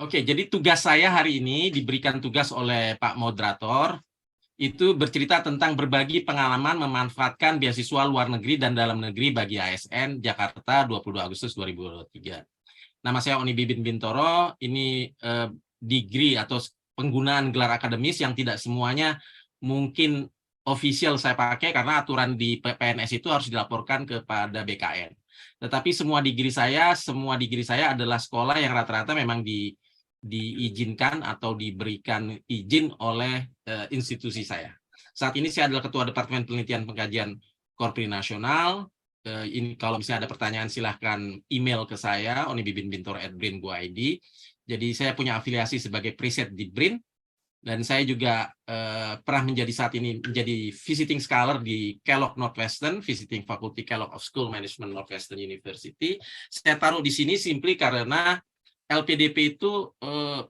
Oke, jadi tugas saya hari ini diberikan tugas oleh Pak Moderator, itu bercerita tentang berbagi pengalaman memanfaatkan beasiswa luar negeri dan dalam negeri bagi ASN Jakarta 22 Agustus 2023. Nama saya Oni Bibin Bintoro, ini degree atau penggunaan gelar akademis yang tidak semuanya mungkin official saya pakai karena aturan di PNS itu harus dilaporkan kepada BKN. Tetapi semua degree saya adalah sekolah yang rata-rata memang diizinkan atau diberikan izin oleh institusi saya. Saat ini saya adalah Ketua Departemen Penelitian Pengkajian Korpri Nasional. Ini kalau misalnya ada pertanyaan silahkan email ke saya onibibinbintoro@brin.go.id. Jadi saya punya afiliasi sebagai preset di BRIN dan saya juga pernah menjadi saat ini menjadi visiting scholar di Kellogg Northwestern, visiting faculty Kellogg of School Management Northwestern University. Saya taruh di sini simply karena LPDP itu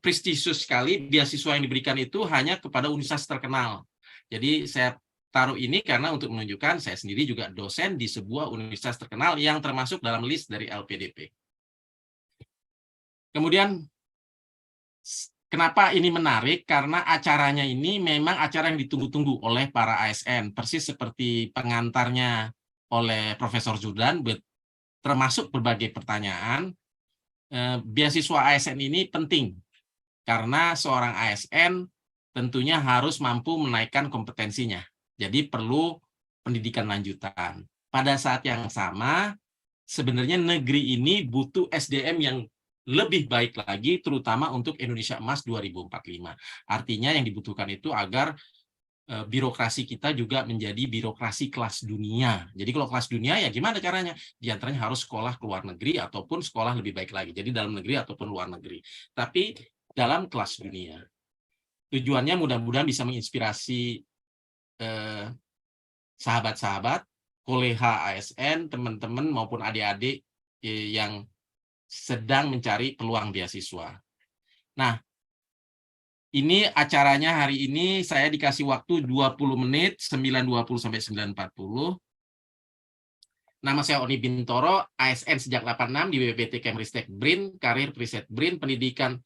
prestisius sekali, beasiswa yang diberikan itu hanya kepada universitas terkenal. Jadi saya taruh ini karena untuk menunjukkan saya sendiri juga dosen di sebuah universitas terkenal yang termasuk dalam list dari LPDP. Kemudian, kenapa ini menarik? Karena acaranya ini memang acara yang ditunggu-tunggu oleh para ASN, persis seperti pengantarnya oleh Profesor Zudan, termasuk berbagai pertanyaan. Beasiswa ASN ini penting karena seorang ASN tentunya harus mampu menaikkan kompetensinya. Jadi perlu pendidikan lanjutan. Pada saat yang sama, sebenarnya negeri ini butuh SDM yang lebih baik lagi, terutama untuk Indonesia Emas 2045. Artinya yang dibutuhkan itu agar birokrasi kita juga menjadi birokrasi kelas dunia. Jadi kalau kelas dunia ya gimana caranya? Di antaranya harus sekolah ke luar negeri ataupun sekolah lebih baik lagi. Jadi dalam negeri ataupun luar negeri. Tapi dalam kelas dunia. Tujuannya mudah-mudahan bisa menginspirasi sahabat-sahabat, kolega ASN, teman-teman maupun adik-adik yang sedang mencari peluang beasiswa. Nah, ini acaranya hari ini saya dikasih waktu 20 menit, 9.20 sampai 9.40. Nama saya Oni Bintoro, ASN sejak 86 di BPPT Kemristek BRIN, karir preset BRIN, pendidikan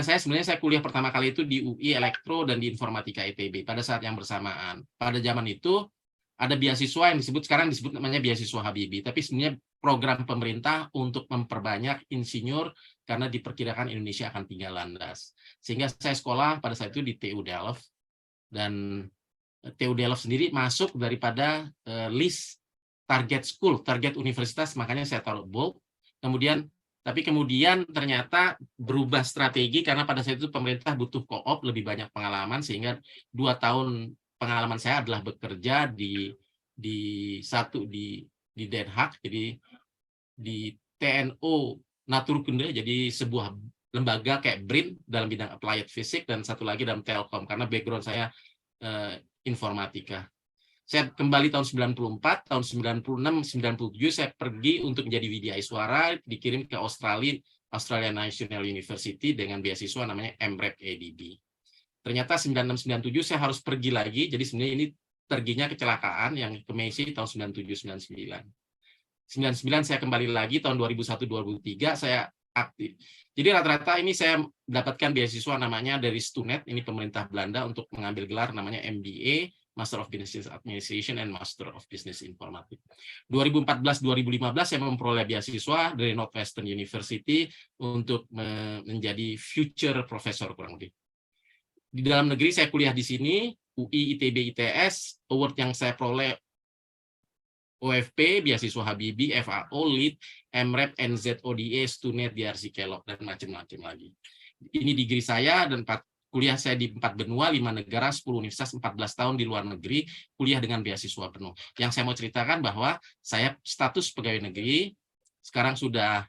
saya sebenarnya saya kuliah pertama kali itu di UI Elektro dan di Informatika ITB pada saat yang bersamaan. Pada zaman itu ada beasiswa yang sekarang disebut namanya beasiswa Habibie, tapi sebenarnya program pemerintah untuk memperbanyak insinyur karena diperkirakan Indonesia akan tinggal landas. Sehingga saya sekolah pada saat itu di TU Delft, dan TU Delft sendiri masuk daripada list target school, target universitas, makanya saya taruh bold. Tapi kemudian ternyata berubah strategi karena pada saat itu pemerintah butuh co-op, lebih banyak pengalaman, sehingga 2 tahun pengalaman saya adalah bekerja di Den Haag, jadi di TNO Naturkunde, jadi sebuah lembaga kayak BRIN dalam bidang applied physics, dan satu lagi dalam Telkom karena background saya informatika. Saya kembali tahun 94, tahun 96, 97 saya pergi untuk menjadi VDI Suara, dikirim ke Australia National University dengan beasiswa namanya MREP ADB. Ternyata 96-97 saya harus pergi lagi, jadi sebenarnya ini perginya kecelakaan yang ke Messi tahun 97-99. 99 saya kembali lagi, tahun 2001-2003 saya aktif. Jadi rata-rata ini saya mendapatkan beasiswa namanya dari Stunet, ini pemerintah Belanda, untuk mengambil gelar namanya MBA, Master of Business Administration and Master of Business Informatics. 2014-2015 saya memperoleh beasiswa dari Northwestern University untuk menjadi future professor kurang lebih. Di dalam negeri saya kuliah di sini, UI, ITB, ITS, award yang saya peroleh OFP, beasiswa Habibie, FAO, LEAD, MREP, NZODA, Stunet, DRC Kellogg, dan macam-macam lagi. Ini degree saya, dan kuliah saya di 4 benua, 5 negara, 10 universitas, 14 tahun di luar negeri, kuliah dengan beasiswa penuh. Yang saya mau ceritakan bahwa saya status pegawai negeri, sekarang sudah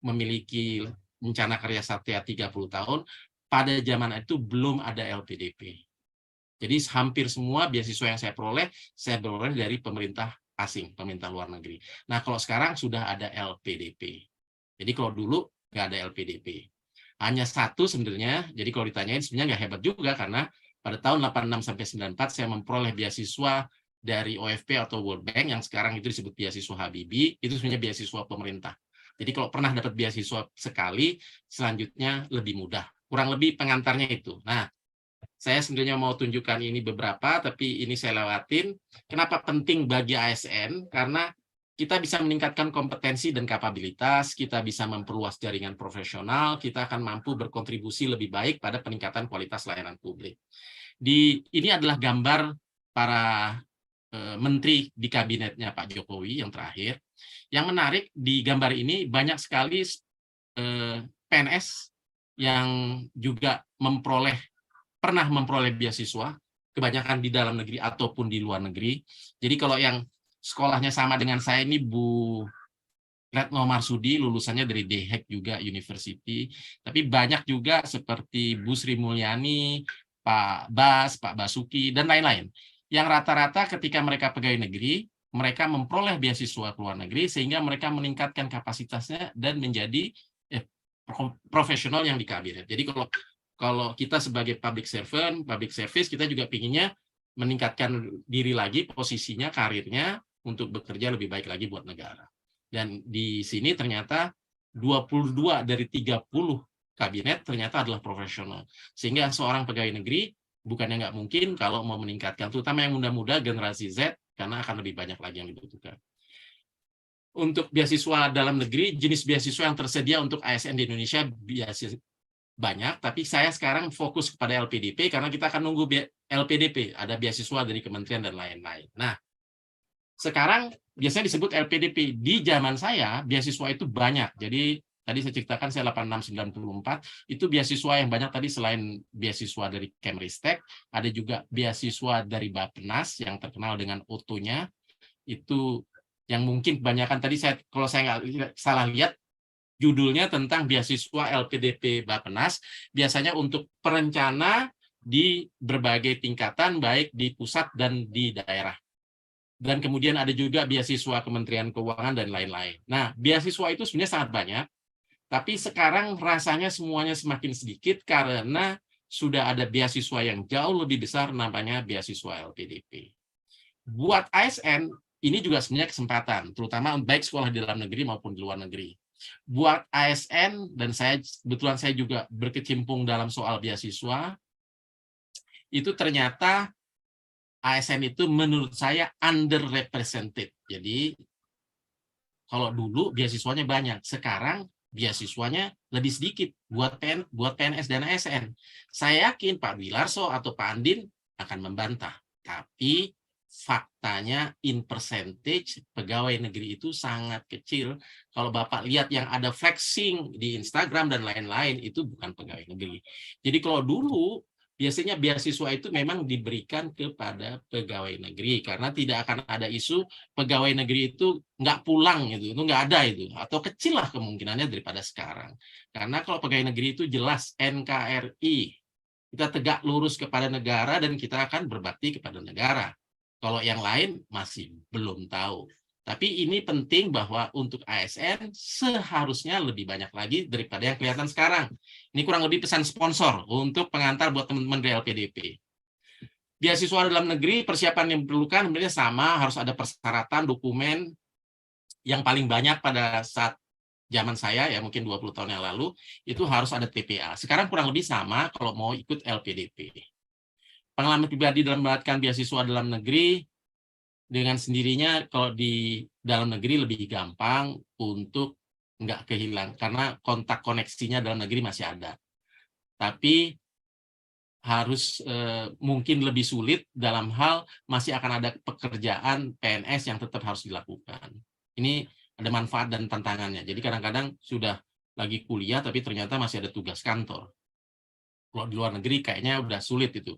memiliki rencana karya satya 30 tahun, pada zaman itu belum ada LPDP. Jadi hampir semua beasiswa yang saya peroleh dari pemerintah asing, pemerintah luar negeri. Nah, kalau sekarang sudah ada LPDP. Jadi kalau dulu nggak ada LPDP. Hanya satu sebenarnya, jadi kalau ditanyain sebenarnya nggak hebat juga, karena pada tahun 86 sampai 94 saya memperoleh beasiswa dari OFP atau World Bank, yang sekarang itu disebut beasiswa Habibie, itu sebenarnya beasiswa pemerintah. Jadi kalau pernah dapat beasiswa sekali, selanjutnya lebih mudah. Kurang lebih pengantarnya itu. Nah, saya sebenarnya mau tunjukkan ini beberapa, tapi ini saya lewatin. Kenapa penting bagi ASN? Karena kita bisa meningkatkan kompetensi dan kapabilitas, kita bisa memperluas jaringan profesional, kita akan mampu berkontribusi lebih baik pada peningkatan kualitas layanan publik. Ini adalah gambar para menteri di kabinetnya Pak Jokowi yang terakhir. Yang menarik di gambar ini banyak sekali PNS yang juga pernah memperoleh beasiswa, kebanyakan di dalam negeri ataupun di luar negeri. Jadi kalau yang sekolahnya sama dengan saya ini Bu Retno Marsudi, lulusannya dari The Hague juga University, tapi banyak juga seperti Bu Sri Mulyani, Pak Bas, Pak Basuki, dan lain-lain. Yang rata-rata ketika mereka pegawai negeri, mereka memperoleh beasiswa ke luar negeri sehingga mereka meningkatkan kapasitasnya dan menjadi profesional yang di kabinet. Jadi kalau kita sebagai public servant, public service, kita juga pinginnya meningkatkan diri lagi, posisinya, karirnya, untuk bekerja lebih baik lagi buat negara. Dan di sini ternyata 22 dari 30 kabinet ternyata adalah profesional. Sehingga seorang pegawai negeri bukannya nggak mungkin kalau mau meningkatkan, terutama yang muda-muda, generasi Z, karena akan lebih banyak lagi yang dibutuhkan. Untuk beasiswa dalam negeri, jenis beasiswa yang tersedia untuk ASN di Indonesia banyak, tapi saya sekarang fokus kepada LPDP karena kita akan nunggu LPDP, ada beasiswa dari kementerian dan lain-lain. Nah, sekarang biasanya disebut LPDP. Di zaman saya, beasiswa itu banyak. Jadi, tadi saya ceritakan saya 8694, itu beasiswa yang banyak tadi selain beasiswa dari Kemristek, ada juga beasiswa dari Bappenas yang terkenal dengan OTO-nya, itu yang mungkin kebanyakan tadi kalau saya nggak salah lihat, judulnya tentang beasiswa LPDP Bappenas, biasanya untuk perencana di berbagai tingkatan, baik di pusat dan di daerah. Dan kemudian ada juga beasiswa Kementerian Keuangan dan lain-lain. Nah, beasiswa itu sebenarnya sangat banyak, tapi sekarang rasanya semuanya semakin sedikit karena sudah ada beasiswa yang jauh lebih besar namanya beasiswa LPDP. Buat ASN, ini juga sebenarnya kesempatan, terutama baik sekolah di dalam negeri maupun di luar negeri. Buat ASN, dan kebetulan saya juga berkecimpung dalam soal beasiswa, itu ternyata ASN itu menurut saya underrepresented. Jadi, kalau dulu beasiswanya banyak, sekarang beasiswanya lebih sedikit buat PNS dan ASN. Saya yakin Pak Wilarso atau Pak Andin akan membantah, tapi faktanya in percentage pegawai negeri itu sangat kecil. Kalau Bapak lihat yang ada flexing di Instagram dan lain-lain, itu bukan pegawai negeri. Jadi kalau dulu biasanya beasiswa itu memang diberikan kepada pegawai negeri karena tidak akan ada isu pegawai negeri itu nggak pulang itu nggak ada itu, atau kecil lah kemungkinannya daripada sekarang. Karena kalau pegawai negeri itu jelas NKRI, kita tegak lurus kepada negara dan kita akan berbakti kepada negara. Kalau yang lain masih belum tahu. Tapi ini penting bahwa untuk ASN seharusnya lebih banyak lagi daripada yang kelihatan sekarang. Ini kurang lebih pesan sponsor untuk pengantar buat teman-teman dari LPDP. Beasiswa dalam negeri, persiapan yang diperlukan sebenarnya sama, harus ada persyaratan, dokumen. Yang paling banyak pada saat zaman saya, ya mungkin 20 tahun yang lalu, itu harus ada TPA. Sekarang kurang lebih sama kalau mau ikut LPDP. Pengalaman pribadi dalam mendapatkan beasiswa dalam negeri, dengan sendirinya kalau di dalam negeri lebih gampang untuk nggak kehilang, karena kontak koneksinya dalam negeri masih ada. Tapi harus mungkin lebih sulit dalam hal masih akan ada pekerjaan PNS yang tetap harus dilakukan. Ini ada manfaat dan tantangannya. Jadi kadang-kadang sudah lagi kuliah tapi ternyata masih ada tugas kantor. Kalau di luar negeri kayaknya udah sulit itu.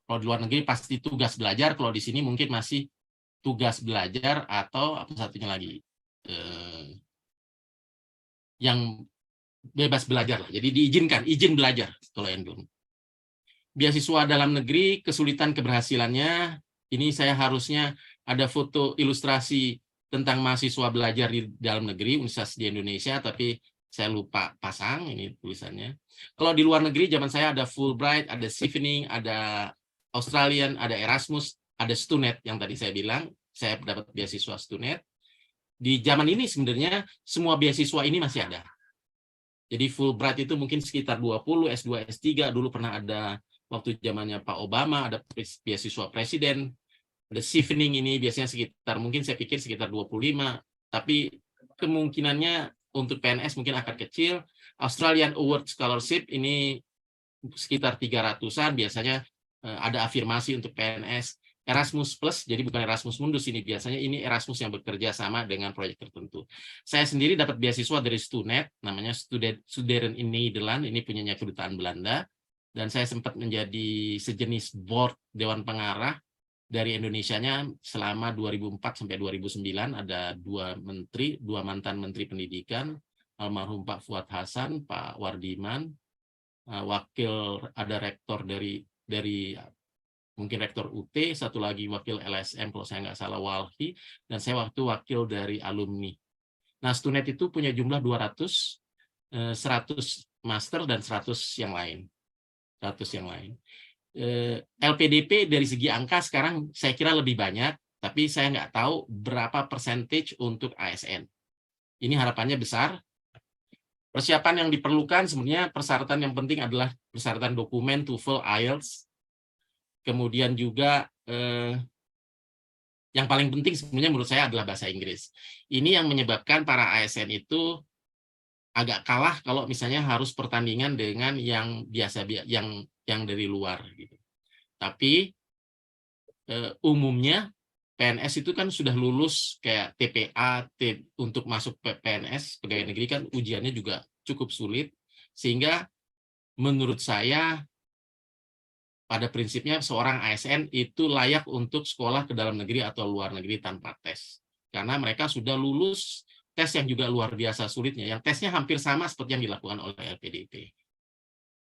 Kalau di luar negeri pasti tugas belajar, kalau di sini mungkin masih tugas belajar atau apa satunya lagi, yang bebas belajar lah. Jadi diizinkan, izin belajar kalau yang dulu. Beasiswa dalam negeri, kesulitan keberhasilannya, ini saya harusnya ada foto ilustrasi tentang mahasiswa belajar di dalam negeri, universitas di Indonesia, tapi saya lupa pasang ini tulisannya. Kalau di luar negeri, zaman saya ada Fulbright, ada Chevening, ada Australian, ada Erasmus, ada Stunet yang tadi saya bilang, saya dapat beasiswa Stunet. di zaman ini sebenarnya semua beasiswa ini masih ada. Jadi Fulbright itu mungkin sekitar 20, S2, S3, dulu pernah ada waktu zamannya Pak Obama, ada beasiswa presiden, ada chevening ini biasanya sekitar, mungkin saya pikir sekitar 25, tapi kemungkinannya untuk PNS mungkin akan kecil. Australian Award Scholarship ini sekitar 300-an, biasanya ada afirmasi untuk PNS. Erasmus Plus, jadi bukan Erasmus Mundus ini, biasanya ini Erasmus yang bekerja sama dengan proyek tertentu. Saya sendiri dapat beasiswa dari Stunet, namanya Studeren in Nederland, ini punyanya Kedutaan Belanda, dan saya sempat menjadi sejenis board Dewan Pengarah dari Indonesianya selama 2004 sampai 2009, ada dua mantan Menteri Pendidikan, almarhum Pak Fuad Hasan, Pak Wardiman, wakil, ada rektor dari mungkin rektor UT, satu lagi wakil LSM kalau saya nggak salah Walhi, dan saya wakil dari alumni. Nah, Stunet itu punya jumlah 200, 100 master dan 100 yang lain. 100 yang lain. LPDP dari segi angka sekarang saya kira lebih banyak, tapi saya nggak tahu berapa percentage untuk ASN. Ini harapannya besar. Persiapan yang diperlukan sebenarnya persyaratan yang penting adalah persyaratan dokumen, TOEFL, IELTS. Kemudian juga yang paling penting sebenarnya menurut saya adalah bahasa Inggris. Ini yang menyebabkan para ASN itu agak kalah kalau misalnya harus pertandingan dengan yang biasa, yang dari luar gitu. Tapi umumnya PNS itu kan sudah lulus kayak TPA, untuk masuk PNS pegawai negeri kan ujiannya juga cukup sulit, sehingga menurut saya pada prinsipnya seorang ASN itu layak untuk sekolah ke dalam negeri atau luar negeri tanpa tes. Karena mereka sudah lulus tes yang juga luar biasa sulitnya, yang tesnya hampir sama seperti yang dilakukan oleh LPDP.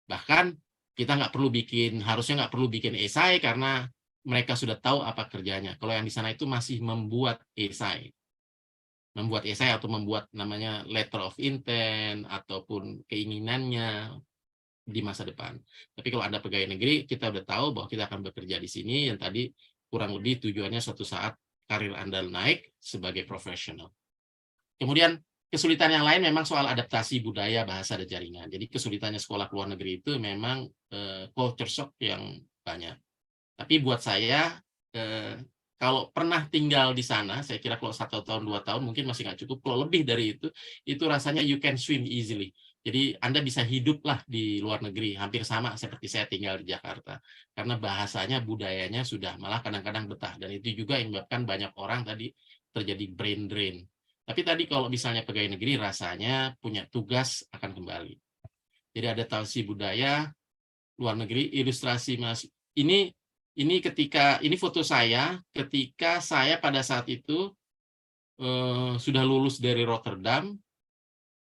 Bahkan kita harusnya nggak perlu bikin esai karena mereka sudah tahu apa kerjanya. Kalau yang di sana itu masih membuat esai. Atau membuat namanya letter of intent ataupun keinginannya di masa depan. Tapi kalau Anda pegawai negeri, kita udah tahu bahwa kita akan bekerja di sini, yang tadi kurang lebih tujuannya suatu saat karir Anda naik sebagai profesional. Kemudian kesulitan yang lain memang soal adaptasi budaya, bahasa, dan jaringan. Jadi kesulitannya sekolah ke luar negeri itu memang culture shock yang banyak. Tapi buat saya, kalau pernah tinggal di sana, saya kira kalau 1 tahun, 2 tahun mungkin masih nggak cukup. Kalau lebih dari itu rasanya you can swim easily. Jadi Anda bisa hiduplah di luar negeri, hampir sama seperti saya tinggal di Jakarta. Karena bahasanya, budayanya sudah malah kadang-kadang betah. Dan itu juga yang menyebabkan banyak orang tadi terjadi brain drain. Tapi tadi kalau misalnya pegawai negeri rasanya punya tugas akan kembali. Jadi adaptasi budaya, luar negeri, ilustrasi Mas. Ini foto saya ketika saya pada saat itu sudah lulus dari Rotterdam.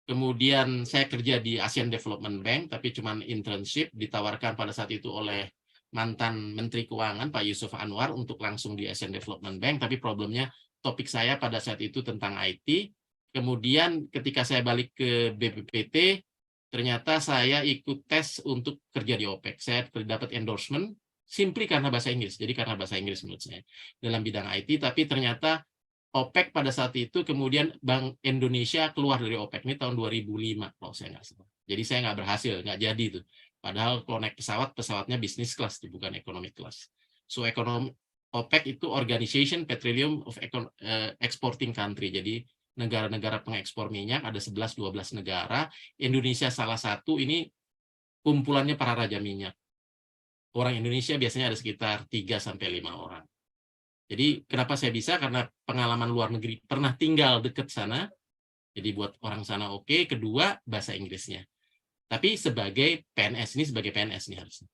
Kemudian saya kerja di Asian Development Bank, tapi cuma internship, ditawarkan pada saat itu oleh mantan Menteri Keuangan, Pak Yusuf Anwar, untuk langsung di Asian Development Bank, tapi problemnya topik saya pada saat itu tentang IT. Kemudian ketika saya balik ke BPPT, ternyata saya ikut tes untuk kerja di OPEC. Saya dapat endorsement, simply karena bahasa Inggris, jadi karena bahasa Inggris menurut saya, dalam bidang IT, tapi ternyata OPEC pada saat itu, kemudian Bank Indonesia keluar dari OPEC, ini tahun 2005 kalau saya nggak salah. Jadi saya nggak berhasil, nggak jadi itu. Padahal kalau naik pesawatnya bisnis kelas, bukan economic class. So OPEC itu Organization Petroleum of Exporting Country, jadi negara-negara pengekspor minyak, ada 11-12 negara, Indonesia salah satu, ini kumpulannya para raja minyak. Orang Indonesia biasanya ada sekitar 3-5 orang. Jadi kenapa saya bisa? Karena pengalaman luar negeri, pernah tinggal dekat sana, jadi buat orang sana oke. Kedua, bahasa Inggrisnya. Tapi sebagai PNS, ini sebagai PNS nih harusnya.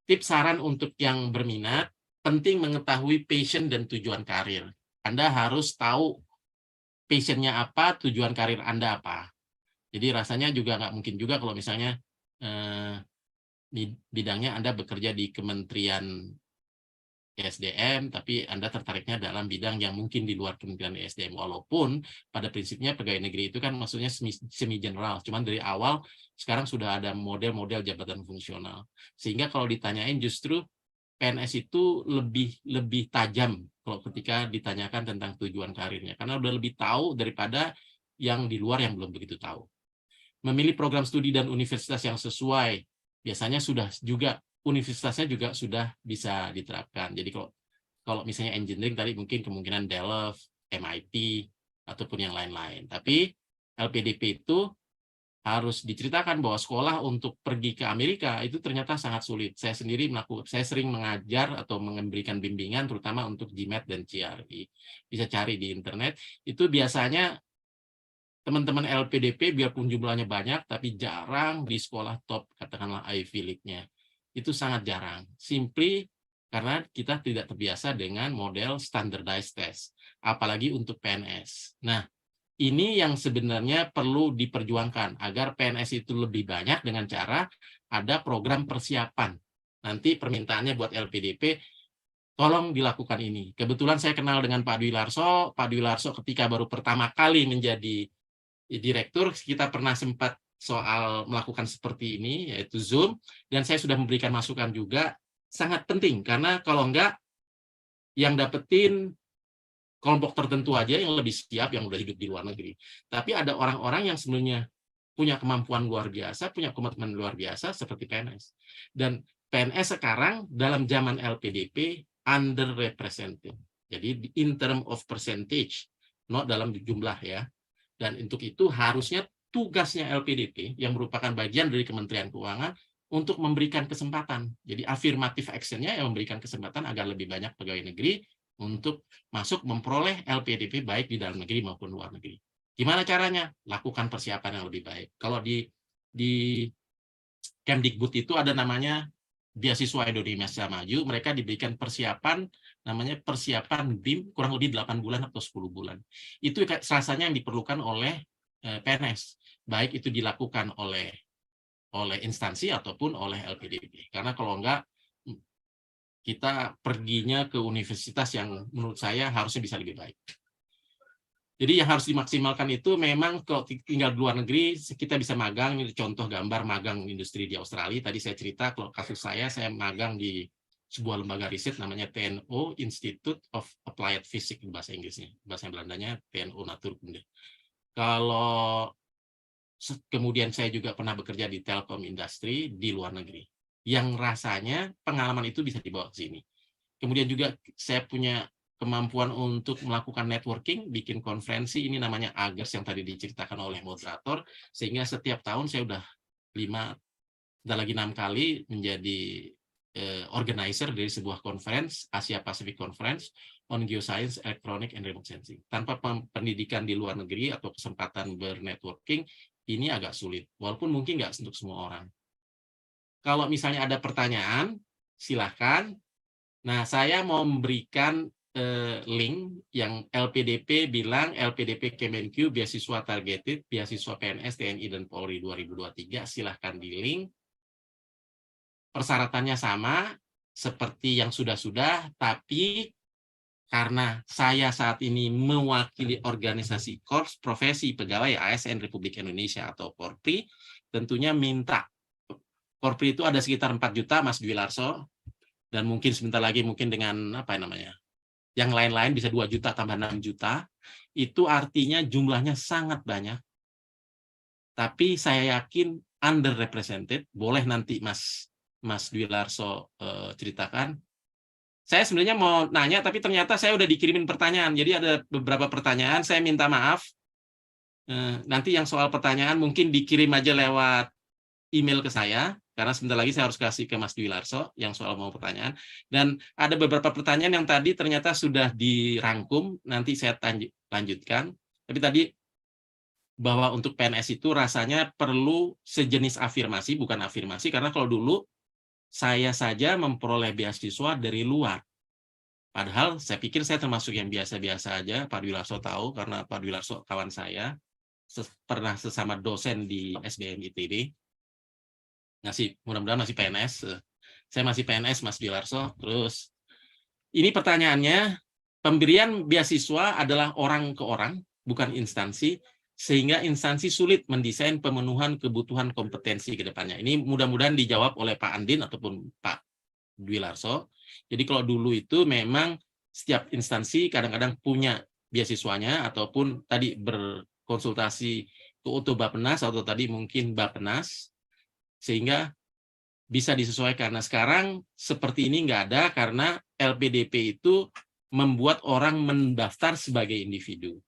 Tips saran untuk yang berminat, penting mengetahui passion dan tujuan karir. Anda harus tahu passion-nya apa, tujuan karir Anda apa. Jadi rasanya juga nggak mungkin juga kalau misalnya di bidangnya Anda bekerja di Kementerian ESDM, tapi Anda tertariknya dalam bidang yang mungkin di luar Kementerian ESDM, walaupun pada prinsipnya pegawai negeri itu kan maksudnya semi general, cuman dari awal sekarang sudah ada model-model jabatan fungsional, sehingga kalau ditanyain justru PNS itu lebih tajam kalau ketika ditanyakan tentang tujuan karirnya, karena udah lebih tahu daripada yang di luar yang belum begitu tahu. Memilih program studi dan universitas yang sesuai, biasanya sudah juga universitasnya juga sudah bisa diterapkan. Jadi kalau misalnya engineering tadi mungkin kemungkinan Delft, MIT, ataupun yang lain-lain. Tapi LPDP itu harus diceritakan bahwa sekolah untuk pergi ke Amerika itu ternyata sangat sulit. Saya sering mengajar atau memberikan bimbingan terutama untuk GMAT dan GRE. Bisa cari di internet. Itu biasanya teman-teman LPDP biarpun jumlahnya banyak tapi jarang di sekolah top, katakanlah Ivy League-nya. Itu sangat jarang. Simply karena kita tidak terbiasa dengan model standardized test, apalagi untuk PNS. Nah, ini yang sebenarnya perlu diperjuangkan agar PNS itu lebih banyak dengan cara ada program persiapan. Nanti permintaannya buat LPDP, tolong dilakukan ini. Kebetulan saya kenal dengan Pak Dwi Larso. Pak Dwi Larso ketika baru pertama kali menjadi direktur, kita pernah sempat soal melakukan seperti ini, yaitu Zoom, dan saya sudah memberikan masukan juga, sangat penting, karena kalau enggak, yang dapetin kelompok tertentu aja yang lebih siap, yang udah hidup di luar negeri. Tapi ada orang-orang yang sebenarnya punya kemampuan luar biasa, punya komitmen luar biasa seperti PNS. Dan PNS sekarang dalam zaman LPDP underrepresented. Jadi in term of percentage, not dalam jumlah ya. Dan untuk itu harusnya tugasnya LPDP yang merupakan bagian dari Kementerian Keuangan untuk memberikan kesempatan. Jadi afirmative action-nya yang memberikan kesempatan agar lebih banyak pegawai negeri untuk masuk memperoleh LPDP baik di dalam negeri maupun luar negeri. Gimana caranya? Lakukan persiapan yang lebih baik. Kalau di Kemdikbud itu ada namanya beasiswa Indonesia Maju, mereka diberikan persiapan, namanya persiapan BIM kurang lebih 8 bulan atau 10 bulan. Itu rasanya yang diperlukan oleh PNS, baik itu dilakukan oleh instansi ataupun oleh LPDP. Karena kalau enggak, kita perginya ke universitas yang menurut saya harusnya bisa lebih baik. Jadi yang harus dimaksimalkan itu memang kalau tinggal di luar negeri, kita bisa magang. Ini contoh gambar magang industri di Australia. Tadi saya cerita, kalau kasus saya magang di sebuah lembaga riset namanya TNO, Institute of Applied Physics, bahasa Inggrisnya. Bahasa Belandanya TNO Natuurkunde. Kalau kemudian saya juga pernah bekerja di Telkom Industri di luar negeri. Yang rasanya pengalaman itu bisa dibawa ke sini. Kemudian juga saya punya kemampuan untuk melakukan networking, bikin konferensi, ini namanya AGERS yang tadi diceritakan oleh moderator, sehingga setiap tahun saya udah 6 kali menjadi organizer dari sebuah conference, Asia Pacific Conference on Geoscience, Electronic, and Remote Sensing. Tanpa pendidikan di luar negeri atau kesempatan bernetworking, ini agak sulit, walaupun mungkin nggak untuk semua orang. Kalau misalnya ada pertanyaan, silahkan. Nah, saya mau memberikan link yang LPDP bilang, LPDP Kemenq beasiswa targeted, beasiswa PNS, TNI, dan Polri 2023, silahkan di link. Persyaratannya sama, seperti yang sudah-sudah, tapi karena saya saat ini mewakili organisasi Korps Profesi Pegawai ASN Republik Indonesia atau Korpri, tentunya minta. Korpri itu ada sekitar 4 juta, Mas Dwi Larso, dan mungkin sebentar lagi mungkin dengan apa namanya, yang lain-lain bisa 2 juta tambah 6 juta, itu artinya jumlahnya sangat banyak. Tapi saya yakin underrepresented, boleh nanti Mas Dwi Larso ceritakan. Saya sebenarnya mau nanya, tapi ternyata saya udah dikirimin pertanyaan. Jadi ada beberapa pertanyaan, saya minta maaf. Nanti yang soal pertanyaan mungkin dikirim aja lewat email ke saya, karena sebentar lagi saya harus kasih ke Mas Dwi Larso yang soal mau pertanyaan. Dan ada beberapa pertanyaan yang tadi ternyata sudah dirangkum, nanti saya lanjutkan. Tapi tadi bahwa untuk PNS itu rasanya perlu sejenis afirmasi, bukan afirmasi, karena kalau dulu saya saja memperoleh beasiswa dari luar. Padahal saya pikir saya termasuk yang biasa-biasa aja, Pak Dwi Larso tahu, karena Pak Dwi Larso kawan saya, pernah sesama dosen di SBM ITB. Mudah-mudahan masih PNS. Saya masih PNS, Mas Dwi Larso. Terus, ini pertanyaannya, pemberian beasiswa adalah orang ke orang, bukan instansi, sehingga instansi sulit mendesain pemenuhan kebutuhan kompetensi ke depannya. Ini mudah-mudahan dijawab oleh Pak Andin ataupun Pak Dwi Larso. Jadi kalau dulu itu memang setiap instansi kadang-kadang punya beasiswanya ataupun tadi berkonsultasi ke UTU Bappenas atau tadi mungkin Bappenas, sehingga bisa disesuaikan. Nah, sekarang seperti ini nggak ada karena LPDP itu membuat orang mendaftar sebagai individu.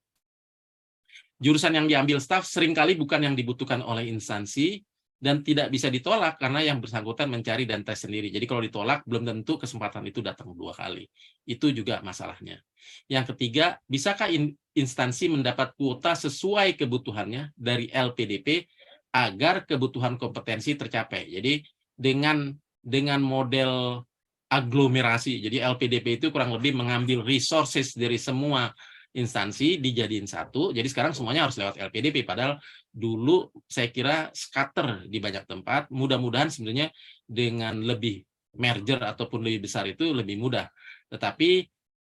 Jurusan yang diambil staf seringkali bukan yang dibutuhkan oleh instansi dan tidak bisa ditolak karena yang bersangkutan mencari dan tes sendiri. Jadi kalau ditolak, belum tentu kesempatan itu datang 2 kali. Itu juga masalahnya. Yang ketiga, bisakah instansi mendapat kuota sesuai kebutuhannya dari LPDP agar kebutuhan kompetensi tercapai. Jadi dengan model aglomerasi, jadi LPDP itu kurang lebih mengambil resources dari semua instansi dijadiin satu, jadi sekarang semuanya harus lewat LPDP, padahal dulu saya kira scatter di banyak tempat, mudah-mudahan sebenarnya dengan lebih merger ataupun lebih besar itu lebih mudah. Tetapi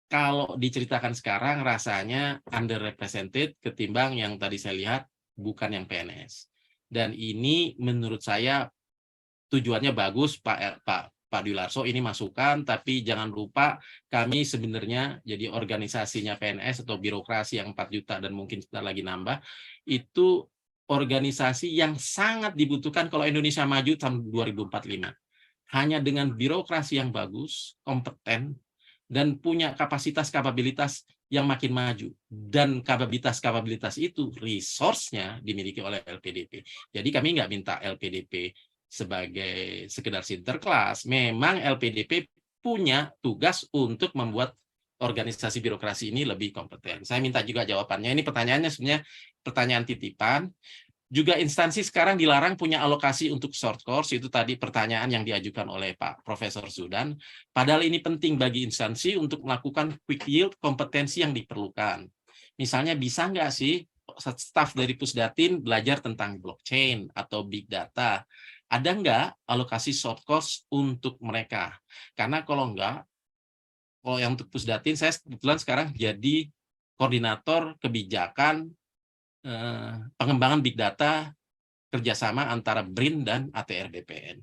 kalau diceritakan sekarang rasanya underrepresented ketimbang yang tadi saya lihat bukan yang PNS. Dan ini menurut saya tujuannya bagus, Pak Dwi Larso, ini masukan, tapi jangan lupa kami sebenarnya jadi organisasinya PNS atau birokrasi yang 4 juta dan mungkin sebentar lagi nambah, itu organisasi yang sangat dibutuhkan kalau Indonesia maju tahun 2045. Hanya dengan birokrasi yang bagus, kompeten, dan punya kapasitas-kapabilitas yang makin maju. Dan kapabilitas-kapabilitas itu resource-nya dimiliki oleh LPDP. Jadi kami nggak minta LPDP sebagai sekedar sinterklas. Memang LPDP punya tugas untuk membuat organisasi birokrasi ini lebih kompeten. Saya minta juga jawabannya. Ini pertanyaannya sebenarnya pertanyaan titipan. Juga instansi sekarang dilarang punya alokasi untuk short course, itu tadi pertanyaan yang diajukan oleh Pak Profesor Zudan. Padahal ini penting bagi instansi untuk melakukan quick yield kompetensi yang diperlukan. Misalnya bisa nggak sih staf dari Pusdatin belajar tentang blockchain atau big data? Ada nggak alokasi short course untuk mereka? Karena kalau nggak, kalau yang untuk Pusdatin, saya kebetulan sekarang jadi koordinator kebijakan pengembangan big data kerjasama antara BRIN dan ATR BPN.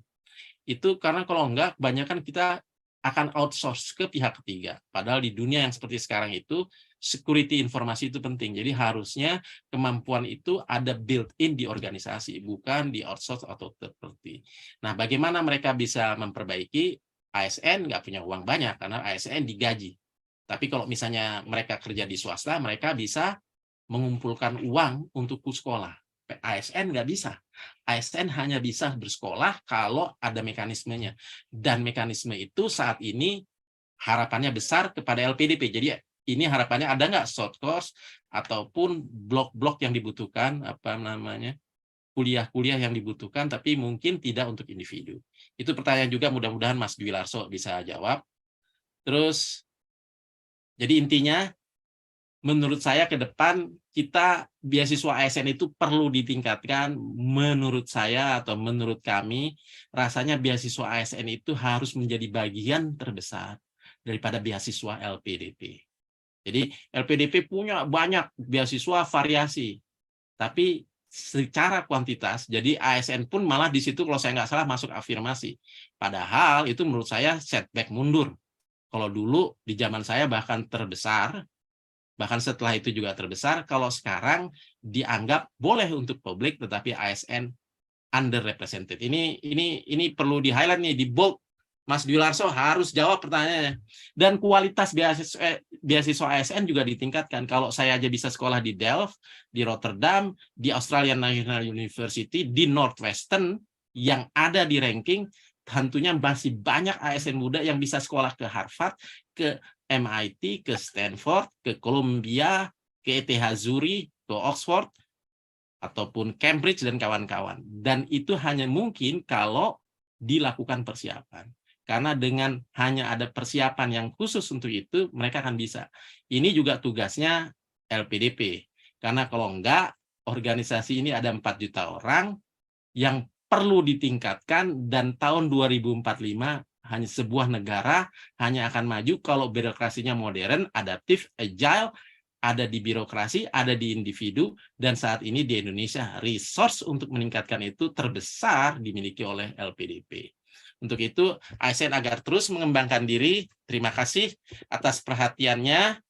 Itu karena kalau enggak, kebanyakan kita akan outsource ke pihak ketiga. Padahal di dunia yang seperti sekarang itu, security informasi itu penting. Jadi harusnya kemampuan itu ada built-in di organisasi, bukan di outsource atau third party. Nah, bagaimana mereka bisa memperbaiki? ASN nggak punya uang banyak, karena ASN digaji. Tapi kalau misalnya mereka kerja di swasta, mereka bisa mengumpulkan uang untuk sekolah. ASN nggak bisa. ASN hanya bisa bersekolah kalau ada mekanismenya. Dan mekanisme itu saat ini harapannya besar kepada LPDP. Jadi ini harapannya ada nggak short course ataupun blok-blok yang dibutuhkan, apa namanya, kuliah-kuliah yang dibutuhkan, tapi mungkin tidak untuk individu. Itu pertanyaan juga, mudah-mudahan Mas Dwi Larso bisa jawab. Terus, jadi intinya, menurut saya ke depan kita beasiswa ASN itu perlu ditingkatkan. Menurut saya atau menurut kami, rasanya beasiswa ASN itu harus menjadi bagian terbesar daripada beasiswa LPDP. Jadi LPDP punya banyak beasiswa variasi, tapi secara kuantitas, jadi ASN pun malah di situ kalau saya nggak salah masuk afirmasi. Padahal itu menurut saya setback mundur. Kalau dulu di zaman saya bahkan terbesar, bahkan setelah itu juga terbesar, kalau sekarang dianggap boleh untuk publik, tetapi ASN underrepresented. Ini perlu di-highlight nih, di bold. Mas Dwi Larso harus jawab pertanyaannya. Dan kualitas beasiswa ASN juga ditingkatkan. Kalau saya aja bisa sekolah di Delft, di Rotterdam, di Australian National University, di Northwestern, yang ada di ranking, tentunya masih banyak ASN muda yang bisa sekolah ke Harvard, ke MIT, ke Stanford, ke Columbia, ke ETH Zurich, ke Oxford, ataupun Cambridge dan kawan-kawan. Dan itu hanya mungkin kalau dilakukan persiapan. Karena dengan hanya ada persiapan yang khusus untuk itu, mereka akan bisa. Ini juga tugasnya LPDP. Karena kalau enggak, organisasi ini ada 4 juta orang yang perlu ditingkatkan, dan tahun 2045 hanya sebuah negara hanya akan maju kalau birokrasinya modern, adaptif, agile, ada di birokrasi, ada di individu, dan saat ini di Indonesia resource untuk meningkatkan itu terbesar dimiliki oleh LPDP. Untuk itu, ASN agar terus mengembangkan diri. Terima kasih atas perhatiannya.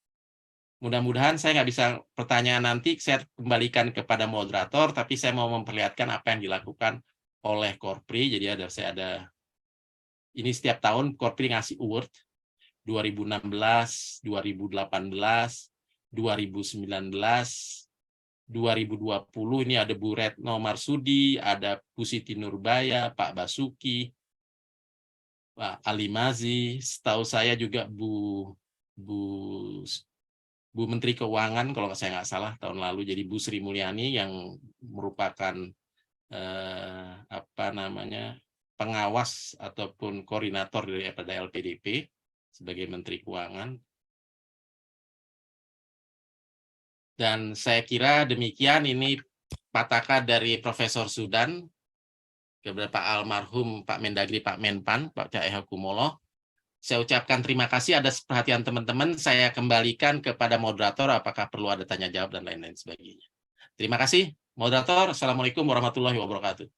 Mudah-mudahan saya nggak bisa pertanyaan nanti, saya kembalikan kepada moderator, tapi saya mau memperlihatkan apa yang dilakukan oleh Korpri. Jadi saya ada, ini setiap tahun Korpri ngasih award, 2016, 2018, 2019, 2020 ini ada Bu Retno Marsudi, ada Bu Siti Nurbaya, Pak Basuki, Pak Ali Mazi, setahu saya juga Bu Menteri Keuangan kalau saya nggak salah tahun lalu, jadi Bu Sri Mulyani yang merupakan pengawas ataupun koordinator daripada LPDP sebagai Menteri Keuangan. Dan saya kira demikian, ini pataka dari Profesor Sudan kepada almarhum Pak Mendagri, Pak Menpan, Pak Cahyokumolo. Saya ucapkan terima kasih atas perhatian teman-teman. Saya kembalikan kepada moderator apakah perlu ada tanya jawab dan lain-lain sebagainya. Terima kasih, moderator. Assalamualaikum warahmatullahi wabarakatuh.